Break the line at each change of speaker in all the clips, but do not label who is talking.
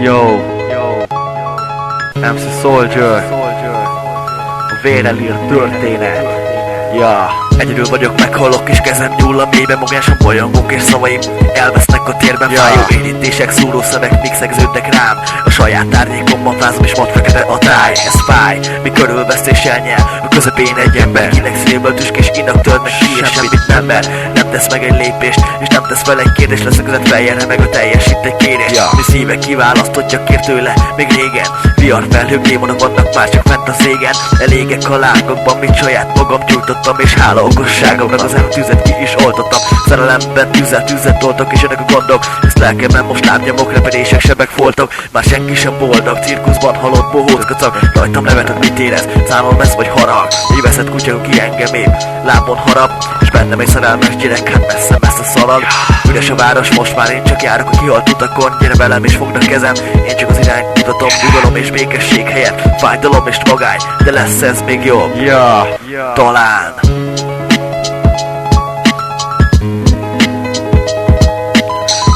Yo, MC Soldier, a vérrel írt történet. Ja, egyedül vagyok, meghallok és kezem nyúl a mélybe, magásan bolyongok és szavaim elvesznek a térben. Fájó érintések, szúró szemek mixegződnek rám. A saját árnyékomban fázom és madfekete a táj. Ez fáj, mi körülvesz és elnyel. A közepén egy ember, hideg szélből tüskés inak tölt meg ki, és semmit nem mer. Nem tesz meg egy lépést, és nem tesz fel egy kérdést. Lesz a között feljelen meg a teljesít egy kérés. Mi szíve kiválasztottja, kér tőle még régen. Vihar felhők, démonok vannak már csak fent a szégen. Elégek a lángokban, mit saját magam gyújtottam, és hála okosságomnak az tüzet ki is oltottam. Szerelemben tüzet toltok, és ennek a gondok. Ezt lelkemben most lábnyomok, repedések, sebek, foltok. Már senki sem boldog, cirkuszban halott bohózgacag. Rajtam nevetett, mit érez, számon messz vagy harag. Egy veszett kutya, ki engem épp lábon harap, és bennem egy szerelmes gyerek, hát messze szalad. Üres a város, most már én csak járok a kihalt utakon. Gyere velem és fogd a kezem, én csak az irányt mutatom. Nyugalom és békesség helyett fájdalom és magány, de lesz ez még jobb, talán.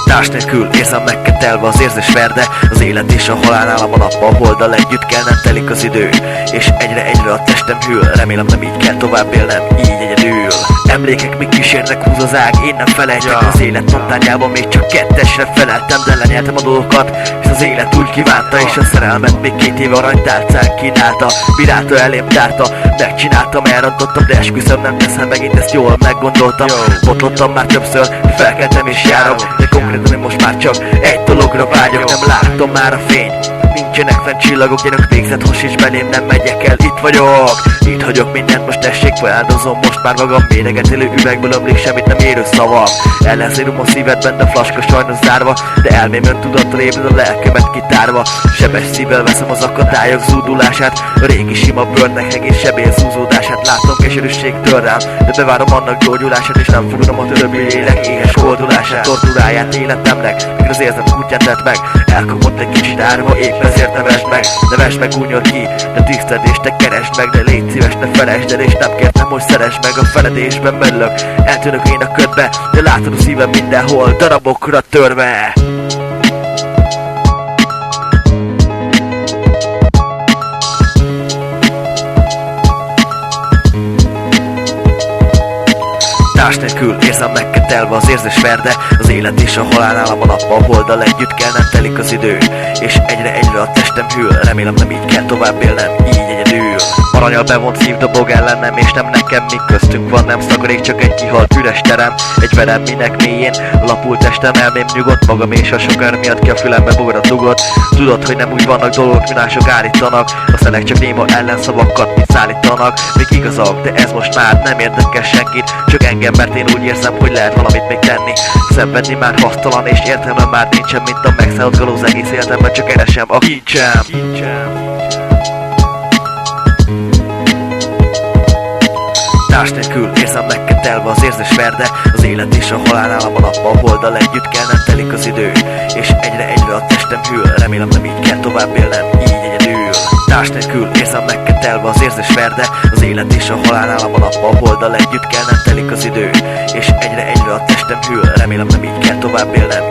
Társ nélkül érzelmekkel telve az érzés verde. Az élet és a halál nálam a nappal holddal együtt kell, nem telik az idő, és egyre a testem hűl. Remélem nem így kell tovább élnem, így egyedül. Emlékek még kísérnek, húz az ág, én nem felejtek. Az élet naptárjában még csak kettesre feleltem, de lenyeltem a dolgokat, és az élet úgy kívánta. És a szerelmet még 2 éve aranytálcán kínálta. Bírálta, elém tárta, megcsináltam, elrontottam, de esküszöm nem teszem megint, ezt jól meggondoltam. Botlottam már többször, felkeltem és járok, de konkrétan én most már csak egy dologra vágyok. Nem látom már a fény, nincsenek fent csillagok, gyerek végzett hasíts belém, nem megyek el, itt vagyok. Itt hagyok mindent, most tessék, feláldozom most már magam. Méregetélő üvegből ömlik, semmit nem érő szavam. Ellenzérom a szívedben, de a flaska sajnos zárva, de elmém öntudattal ébred a lelkemet kitárva. Sebes szívvel veszem az akadályok zúdulását, a régi sima bőrnek egész sebély zúzódását. Látom keserűség tör rám, de bevárom annak gyógyulását, és nem fogadom a többi lélek éhes koldulását. Tortúráját életemnek, mikor az érzem kutyát tett meg. Elkapott egy kicsit árva, épp ezért nevesd meg, gúnyod ki, de tiszted és te keresd meg, de légy szíves, ne felejtsd el, és nem kértem, hogy szeresd meg. A feledésben mellök, eltűnök én a ködbe, de látod a szívem mindenhol, darabokra törve. Társ nélkül érzelmekkel telve az érzés verde. Az élet és a halál nálam a nappal holddal együtt kell, nem telik az idő, és egyre a testem hűl. Remélem nem így kell tovább élnem, így egyedül. Aranyal bevont szív dobog ellenem, és nem nekem, mi köztünk van, nem szakarék, csak egy kihalt üres terem. Egy verem, minek mélyén lapult testem, elmém nyugodt magam, és a sok erő miatt ki a fülembe bogarat dugott. Tudod, hogy nem úgy vannak dolgok, mi mások állítanak. A szelek csak néma ellenszavakat, mit szállítanak. Még igazak, de ez most már nem érdekel senkit, csak engem, mert én úgy érzem, hogy lehet valamit még tenni. Szenvedni már hasztalan, és értelmem már nincsen, mint a megszállott galóz egész életemben, csak keresem a kincsem. Társ nélkül érzelmekkel telve az érzés verde. Az élet és a halál nálam a nappal holddal együtt kell, nem telik az idő, és egyre a testem hűl. Remélem nem így kell tovább élnem, így egyedül. Társ nélkül érzelmekkel telve az érzés verde. Az élet és a halál nálam a nappal holddal együtt kell, nem telik az idő, és egyre a testem hűl. Remélem nem így kell tovább élnem.